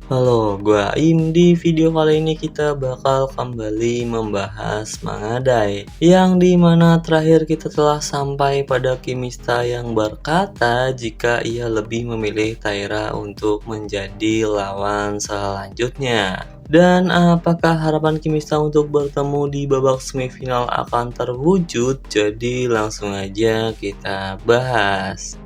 Halo, gua Aim. Di video kali ini kita bakal kembali membahas Mangadai, yang dimana terakhir kita telah sampai pada Kimista yang berkata jika ia lebih memilih Taira untuk menjadi lawan selanjutnya. Dan apakah harapan Kimista untuk bertemu di babak semifinal akan terwujud? Jadi langsung aja kita bahas.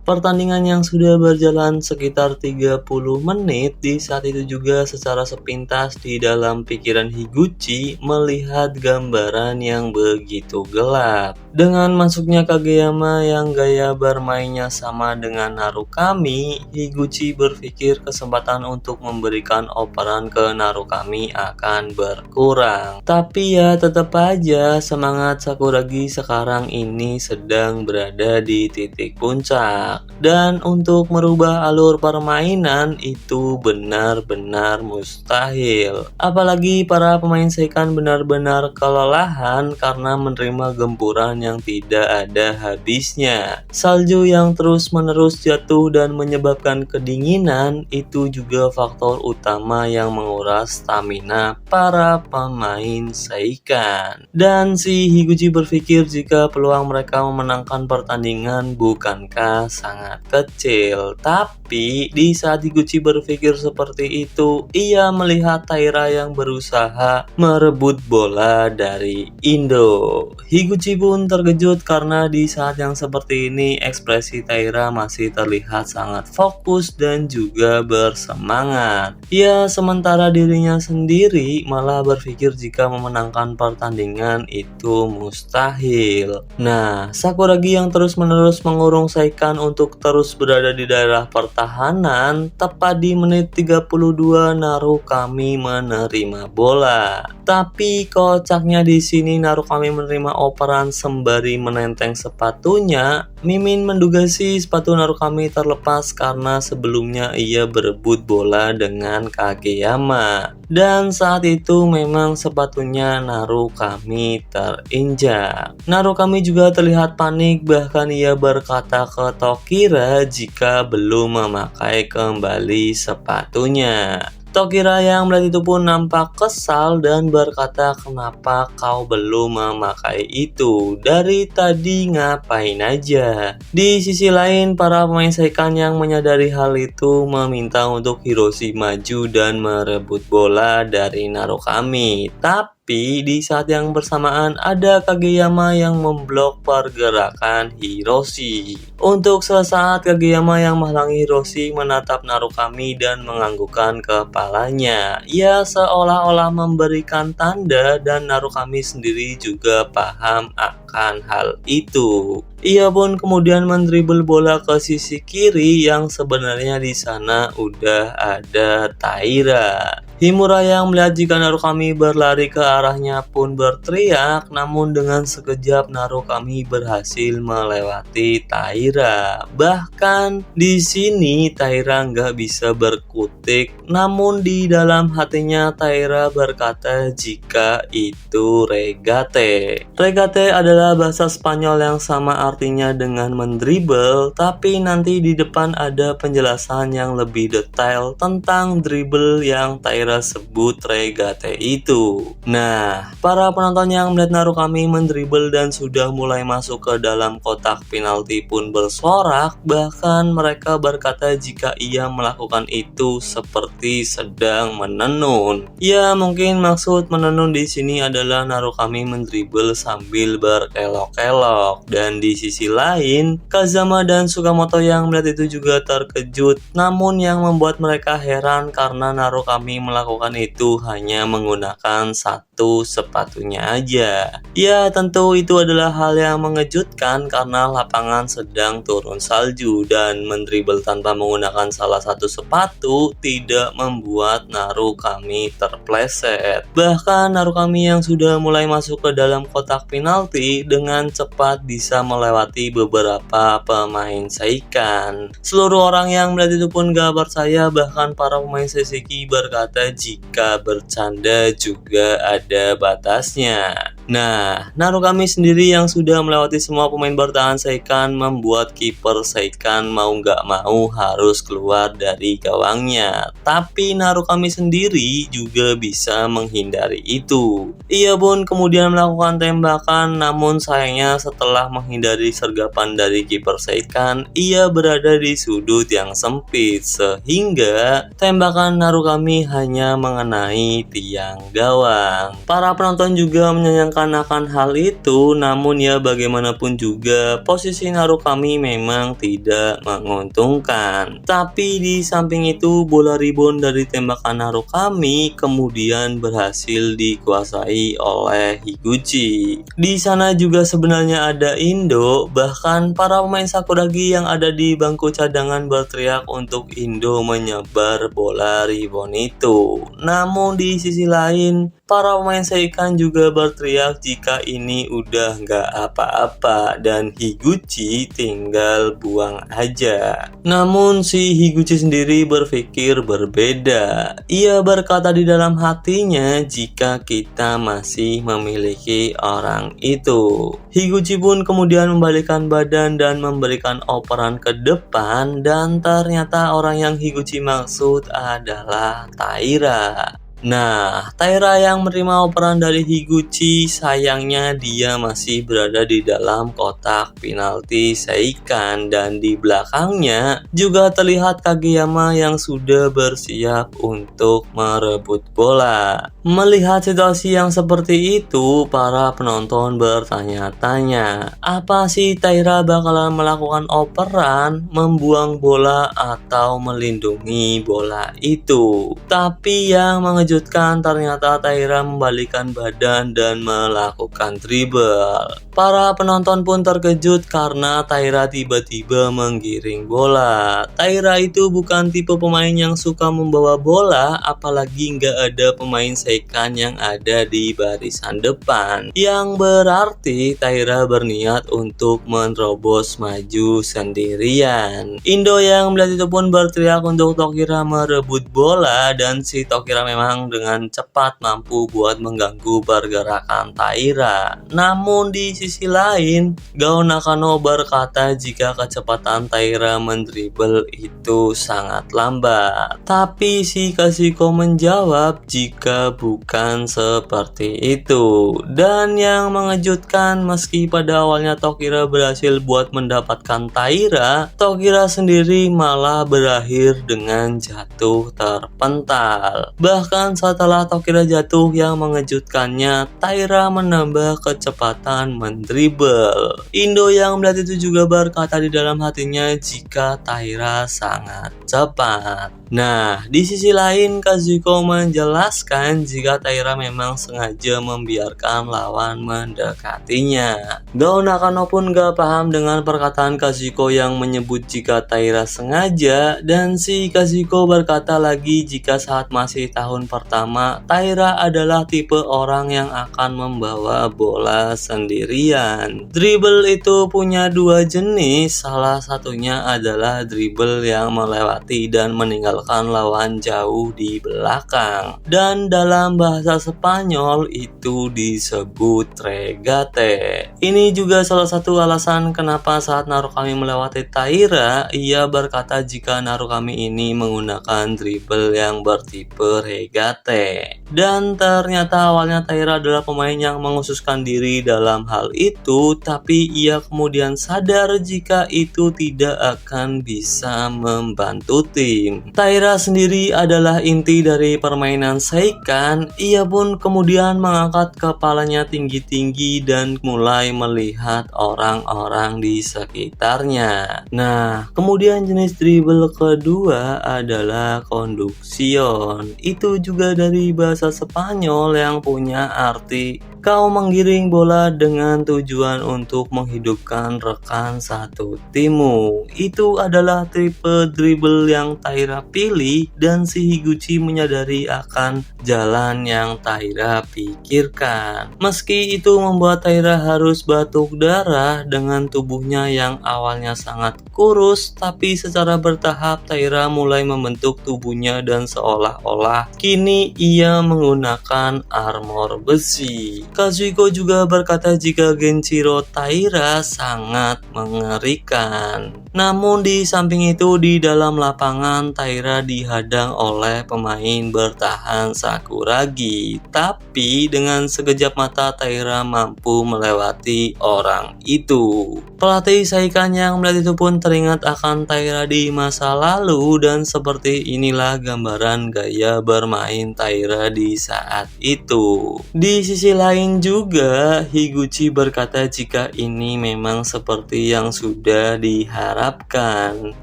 Pertandingan yang sudah berjalan sekitar 30 menit, di saat itu juga secara sepintas di dalam pikiran Higuchi melihat gambaran yang begitu gelap. Dengan masuknya Kageyama yang gaya bermainnya sama dengan Narukami, Higuchi berpikir kesempatan untuk memberikan operan ke Narukami akan berkurang. Tapi ya tetap aja semangat Sakuragi sekarang ini sedang berada di titik puncak. Dan untuk merubah alur permainan itu benar-benar mustahil. Apalagi para pemain Seikan benar-benar kelelahan karena menerima gempuran yang tidak ada habisnya. Salju yang terus-menerus jatuh dan menyebabkan kedinginan itu juga faktor utama yang menguras stamina para pemain Seikan. Dan si Higuchi berpikir jika peluang mereka memenangkan pertandingan bukankah sangat kecil. Tapi di saat Higuchi berpikir seperti itu, ia melihat Taira yang berusaha merebut bola dari Indo. Higuchi pun terkejut karena di saat yang seperti ini ekspresi Taira masih terlihat sangat fokus dan juga bersemangat. Ya, sementara dirinya sendiri malah berpikir jika memenangkan pertandingan itu mustahil. Nah, Sakuragi yang terus-menerus mengurung Seikan untuk terus berada di daerah pertahanan, tepat di menit 32 Narukami menerima bola. Tapi kocaknya di sini Narukami menerima operan sembari menenteng sepatunya. Mimin menduga sih sepatu Narukami terlepas karena sebelumnya ia berebut bola dengan Kageyama. Dan saat itu memang sepatunya Narukami terinjak. Narukami juga terlihat panik, bahkan ia berkata ke Tokira jika belum memakai kembali sepatunya. Tokira yang melihat itu pun nampak kesal dan berkata, "Kenapa kau belum memakai itu? Dari tadi ngapain aja?" Di sisi lain, para pemain Seikan yang menyadari hal itu meminta untuk Hiroshi maju dan merebut bola dari Narukami. Tapi di saat yang bersamaan ada Kageyama yang memblok pergerakan Hiroshi. Untuk sesaat Kageyama yang menghalangi Hiroshi menatap Narukami dan menganggukkan kepalanya. Ia seolah-olah memberikan tanda dan Narukami sendiri juga paham akan hal itu. Ia pun kemudian mendribble bola ke sisi kiri yang sebenarnya di sana udah ada Taira. Himura yang melihat jika Narukami berlari ke arahnya pun berteriak, namun dengan sekejap Narukami berhasil melewati Taira. Bahkan di sini Taira nggak bisa berkutik, namun di dalam hatinya Taira berkata jika itu regate. Regate adalah bahasa Spanyol yang sama artinya dengan mendribble, tapi nanti di depan ada penjelasan yang lebih detail tentang dribble yang Taira sebut regate itu. Nah, para penonton yang melihat Narukami mendribble dan sudah mulai masuk ke dalam kotak penalti pun bersorak, bahkan mereka berkata jika ia melakukan itu seperti sedang menenun. Ya, mungkin maksud menenun di sini adalah Narukami mendribble sambil berkelok-kelok. Dan di sisi lain, Kazama dan Sukamoto yang melihat itu juga terkejut, namun yang membuat mereka heran karena Narukami melakukan itu hanya menggunakan satu sepatunya aja. Ya, tentu itu adalah hal yang mengejutkan karena lapangan sedang turun salju dan mendribble tanpa menggunakan salah satu sepatu tidak membuat Narukami terpleset. Bahkan Narukami yang sudah mulai masuk ke dalam kotak penalti dengan cepat bisa melewati beberapa pemain Seikan. Seluruh orang yang melihat itu pun gak percaya, bahkan para pemain Seishiki berkata jika bercanda juga ada batasnya. Nah, Narukami sendiri yang sudah melewati semua pemain bertahan Seikan membuat kiper Seikan mau nggak mau harus keluar dari gawangnya. Tapi Narukami sendiri juga bisa menghindari itu. Ia pun kemudian melakukan tembakan, namun sayangnya setelah menghindari sergapan dari kiper Seikan, ia berada di sudut yang sempit sehingga tembakan Narukami hanya mengenai tiang gawang. Para penonton juga menyayangkan akan hal itu, namun ya bagaimanapun juga posisi Narukami memang tidak menguntungkan. Tapi di samping itu bola rebound dari tembakan Narukami kemudian berhasil dikuasai oleh Higuchi. Di sana juga sebenarnya ada Indo, bahkan para pemain Sakuragi yang ada di bangku cadangan berteriak untuk Indo menyebar bola rebound itu. Namun di sisi lain para pemain Seikan juga berteriak jika ini udah nggak apa-apa dan Higuchi tinggal buang aja. Namun si Higuchi sendiri berpikir berbeda. Ia berkata di dalam hatinya jika kita masih memiliki orang itu. Higuchi pun kemudian membalikkan badan dan memberikan operan ke depan, dan ternyata orang yang Higuchi maksud adalah Taira. Nah, Taira yang menerima operan dari Higuchi, sayangnya dia masih berada di dalam kotak penalti Seikan, dan di belakangnya juga terlihat Kageyama yang sudah bersiap untuk merebut bola. Melihat situasi yang seperti itu, para penonton bertanya-tanya, apa sih Taira bakalan melakukan operan, membuang bola atau melindungi bola itu? Tapi yang mengejutkan ternyata Taira membalikkan badan dan melakukan dribble. Para penonton pun terkejut karena Taira tiba-tiba menggiring bola. Taira itu bukan tipe pemain yang suka membawa bola, apalagi nggak ada pemain Seikan yang ada di barisan depan. Yang berarti Taira berniat untuk menerobos maju sendirian. Indo yang melihat itu pun berteriak untuk Tokira merebut bola, dan si Tokira memang dengan cepat mampu buat mengganggu pergerakan Taira. Namun di sisi lain, Gao Nakano berkata jika kecepatan Taira mendribble itu sangat lambat. Tapi si Kaziko menjawab jika bukan seperti itu. Dan yang mengejutkan, meski pada awalnya Tokira berhasil buat mendapatkan Taira, Tokira sendiri malah berakhir dengan jatuh terpental. Bahkan setelah Tokira jatuh, yang mengejutkannya Taira menambah kecepatan mendribble. Indo yang melihat itu juga berkata di dalam hatinya jika Taira sangat cepat. Nah, di sisi lain Kazuko menjelaskan jika Taira memang sengaja membiarkan lawan mendekatinya. Gao Nakano pun gak paham dengan perkataan Kazuko yang menyebut jika Taira sengaja, dan si Kazuko berkata lagi jika saat masih tahun pertama Taira adalah tipe orang yang akan membawa bola sendirian. Dribble itu punya dua jenis, salah satunya adalah dribble yang melewati dan meninggalkan lawan jauh di belakang, dan dalam bahasa Spanyol itu disebut regate. Ini juga salah satu alasan kenapa saat Narukami melewati Taira, ia berkata jika Narukami ini menggunakan dribble yang bertipe regate. Dan ternyata awalnya Taira adalah pemain yang menghususkan diri dalam hal itu, tapi ia kemudian sadar jika itu tidak akan bisa membantu tim. Taira sendiri adalah inti dari permainan Seikan. Ia pun kemudian mengangkat kepalanya tinggi-tinggi dan mulai melihat orang-orang di sekitarnya. Nah, kemudian jenis dribble kedua adalah conduction. Itu juga dari bahasa Spanyol yang punya arti Kau menggiring bola dengan tujuan untuk menghidupkan rekan satu timmu. Itu adalah tipe dribble yang Taira pilih dan si Higuchi menyadari akan jalan yang Taira pikirkan. Meski itu membuat Taira harus batuk darah dengan tubuhnya yang awalnya sangat kurus, tapi secara bertahap Taira mulai membentuk tubuhnya dan seolah-olah kini ia menggunakan armor besi. Kazuhiko juga berkata jika Genshiro Taira sangat mengerikan. Namun di samping itu di dalam lapangan Taira dihadang oleh pemain bertahan Sakuragi. Tapi dengan sekejap mata Taira mampu melewati orang itu. Pelatih Saikan yang melihat itu pun teringat akan Taira di masa lalu dan seperti inilah gambaran gaya bermain Taira di saat itu. Di sisi lain juga Higuchi berkata jika ini memang seperti yang sudah diharapkan.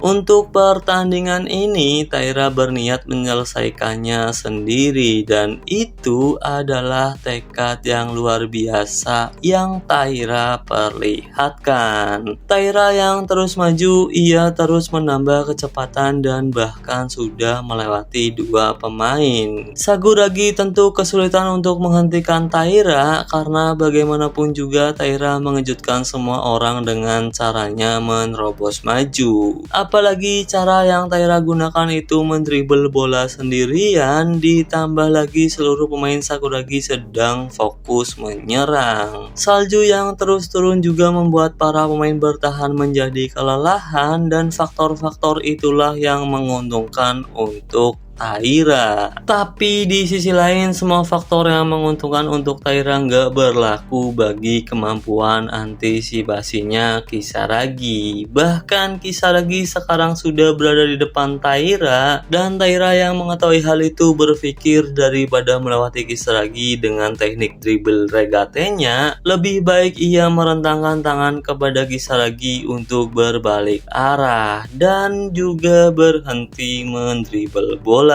Untuk pertandingan ini Taira berniat menyelesaikannya sendiri dan itu adalah tekad yang luar biasa yang Taira perlihatkan. Taira yang terus maju, ia terus menambah kecepatan dan bahkan sudah melewati dua pemain. Sakuragi tentu kesulitan untuk menghentikan Taira karena bagaimanapun juga Taira mengejutkan semua orang dengan caranya menerobos maju. Apalagi cara yang Taira gunakan itu mendribble bola sendirian, ditambah lagi seluruh pemain Sakuragi sedang fokus menyerang. Salju yang terus turun juga membuat para pemain bertahan menjadi kelelahan dan faktor-faktor itulah yang menguntungkan untuk Taira. Tapi di sisi lain semua faktor yang menguntungkan untuk Taira nggak berlaku bagi kemampuan antisipasinya Kisaragi. Bahkan Kisaragi sekarang sudah berada di depan Taira dan Taira yang mengetahui hal itu berpikir daripada melewati Kisaragi dengan teknik dribble regate-nya, lebih baik ia merentangkan tangan kepada Kisaragi untuk berbalik arah dan juga berhenti mendribble bola.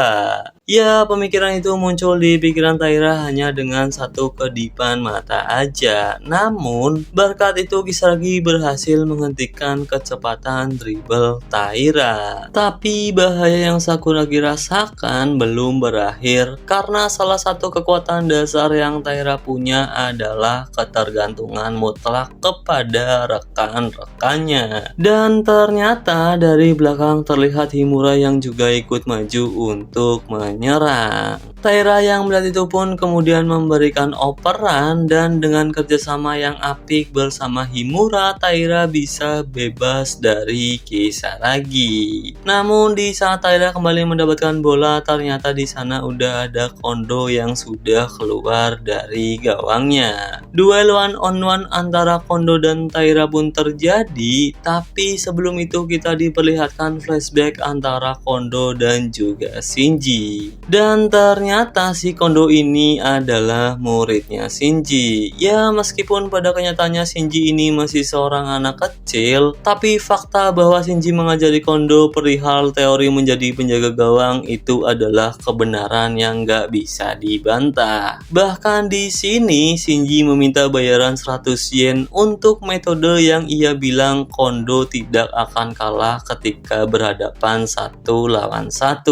Ya, pemikiran itu muncul di pikiran Taira hanya dengan satu kedipan mata aja. Namun, berkat itu Kisaragi berhasil menghentikan kecepatan dribble Taira. Tapi bahaya yang Sakuragi rasakan belum berakhir karena salah satu kekuatan dasar yang Taira punya adalah ketergantungan mutlak kepada rekan-rekannya. Dan ternyata dari belakang terlihat Himura yang juga ikut maju untuk menyerang. Taira yang melihat itu pun kemudian memberikan operan dan dengan kerjasama yang apik bersama Himura, Taira bisa bebas dari Kisaragi. Namun di saat Taira kembali mendapatkan bola, ternyata di sana udah ada Kondo yang sudah keluar dari gawangnya. Duel one on one antara Kondo dan Taira pun terjadi, tapi sebelum itu kita diperlihatkan flashback antara Kondo dan juga Shinji. Dan ternyata si Kondo ini adalah muridnya Shinji. Ya, meskipun pada kenyataannya Shinji ini masih seorang anak kecil, tapi fakta bahwa Shinji mengajari Kondo perihal teori menjadi penjaga gawang itu adalah kebenaran yang nggak bisa dibantah. Bahkan di sini Shinji meminta bayaran 100 yen untuk metode yang ia bilang Kondo tidak akan kalah ketika berhadapan 1 lawan 1.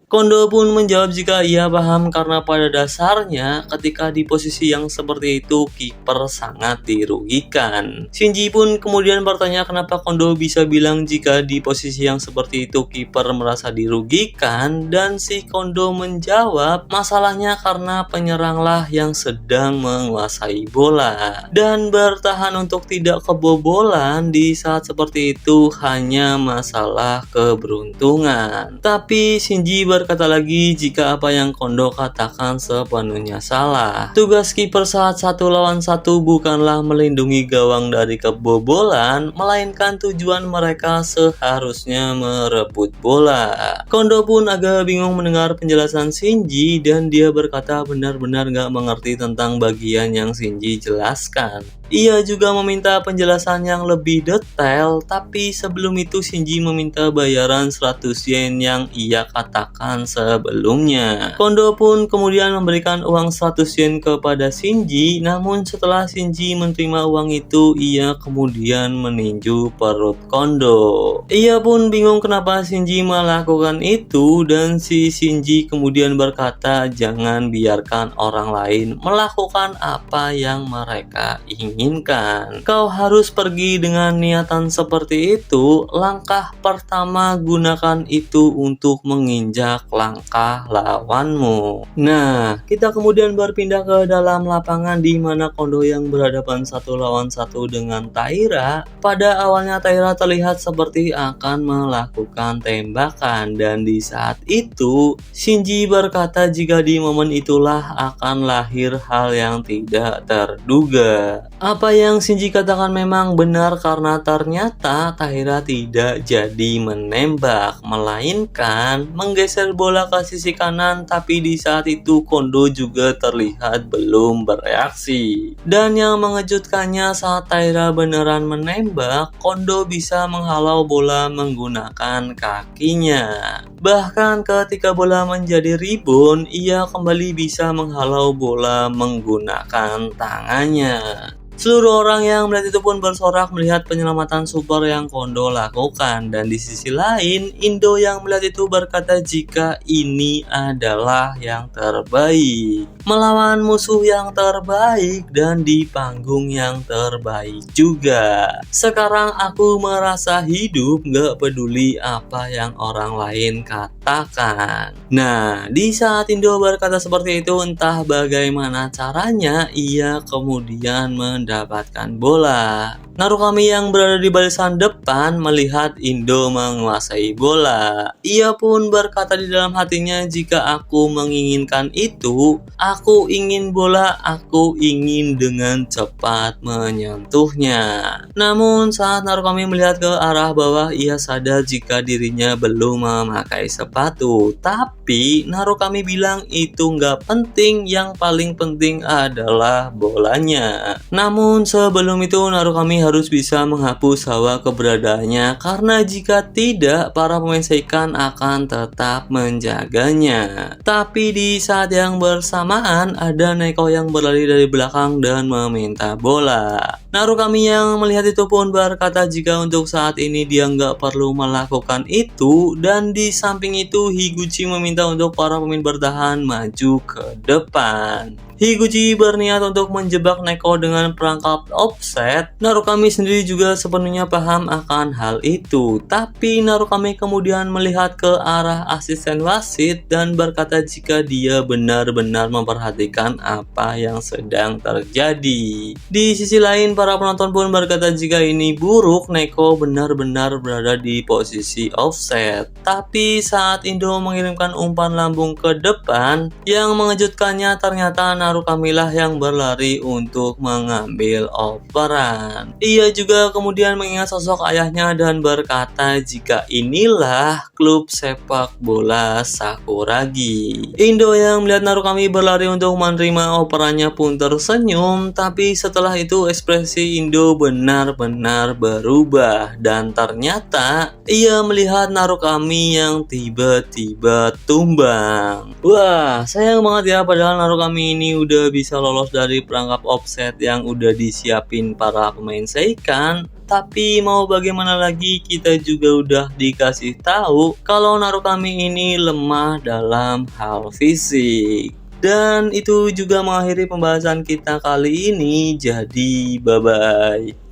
Kondo pun menjawab jika ia paham karena pada dasarnya ketika di posisi yang seperti itu kiper sangat dirugikan. Shinji pun kemudian bertanya kenapa Kondo bisa bilang jika di posisi yang seperti itu kiper merasa dirugikan, dan si Kondo menjawab masalahnya karena penyeranglah yang sedang menguasai bola dan bertahan untuk tidak kebobolan di saat seperti itu hanya masalah keberuntungan. Tapi Shinji berkata lagi jika apa yang Kondo katakan sepenuhnya salah. Tugas kiper saat 1 lawan 1 bukanlah melindungi gawang dari kebobolan, melainkan tujuan mereka seharusnya merebut bola. Kondo pun agak bingung mendengar penjelasan Shinji dan dia berkata benar-benar gak mengerti tentang bagian yang Shinji jelaskan. Ia juga meminta penjelasan yang lebih detail, tapi sebelum itu Shinji meminta bayaran 100 yen yang ia katakan sebelumnya. Kondo pun kemudian memberikan uang 100 yen kepada Shinji, namun setelah Shinji menerima uang itu, ia kemudian meninju perut Kondo. Ia pun bingung kenapa Shinji melakukan itu, dan si Shinji kemudian berkata, jangan biarkan orang lain melakukan apa yang mereka inginkan. Kau harus pergi dengan niatan seperti itu. Langkah pertama, gunakan itu untuk menginjak langkah lawanmu. Nah, kita kemudian berpindah ke dalam lapangan di mana Kondo yang berhadapan 1 lawan 1 dengan Taira. Pada awalnya Taira terlihat seperti akan melakukan tembakan, dan di saat itu Shinji berkata jika di momen itulah akan lahir hal yang tidak terduga. Apa yang Shinji katakan memang benar, karena ternyata Taira tidak jadi menembak, melainkan menggeser bola ke sisi kanan, tapi di saat itu Kondo juga terlihat belum bereaksi. Dan yang mengejutkannya, saat Taira beneran menembak, Kondo bisa menghalau bola menggunakan kakinya. Bahkan ketika bola menjadi rebound, ia kembali bisa menghalau bola menggunakan tangannya. Seluruh orang yang melihat itu pun bersorak melihat penyelamatan super yang Kondo lakukan, dan di sisi lain Indo yang melihat itu berkata jika ini adalah yang terbaik, melawan musuh yang terbaik dan di panggung yang terbaik juga. Sekarang aku merasa hidup, gak peduli apa yang orang lain katakan. Nah, di saat Indo berkata seperti itu, entah bagaimana caranya ia kemudian mendapatkan bola. Narukami yang berada di barisan depan melihat Indo menguasai bola. Ia pun berkata di dalam hatinya, jika aku menginginkan itu, aku ingin bola, aku ingin dengan cepat menyentuhnya. Namun saat Narukami melihat ke arah bawah, ia sadar jika dirinya belum memakai sepatu. Tapi Narukami bilang itu nggak penting, yang paling penting adalah bolanya. Namun sebelum itu Narukami harus bisa menghapus hawa keberadaannya, karena jika tidak para pemain Seikan akan tetap menjaganya. Tapi di saat yang bersamaan ada Neko yang berlari dari belakang dan meminta bola. Narukami yang melihat itu pun berkata jika untuk saat ini dia nggak perlu melakukan itu, dan di samping itu Higuchi meminta untuk para pemain bertahan maju ke depan. Higuchi berniat untuk menjebak Neko dengan perangkap offset. Narukami sendiri juga sepenuhnya paham akan hal itu, tapi Narukami kemudian melihat ke arah asisten wasit dan berkata jika dia benar-benar memperhatikan apa yang sedang terjadi. Di sisi lain para penonton pun berkata jika ini buruk, Neko benar-benar berada di posisi offset. Tapi saat Indo mengirimkan umpan lambung ke depan, yang mengejutkannya ternyata Narukami lah yang berlari untuk mengambil operan. Ia juga kemudian mengingat sosok ayahnya dan berkata jika inilah klub sepak bola Sakuragi. Indo yang melihat Narukami berlari untuk menerima operannya pun tersenyum, tapi setelah itu ekspresi Indo benar-benar berubah, dan ternyata ia melihat Narukami yang tiba-tiba tumbang. Wah, sayang banget ya, padahal Narukami ini udah bisa lolos dari perangkap offset yang udah disiapin para pemain Seikan. Tapi mau bagaimana lagi, kita juga udah dikasih tahu kalau Narukami ini lemah dalam hal fisik. Dan itu juga mengakhiri pembahasan kita kali ini. Jadi bye bye.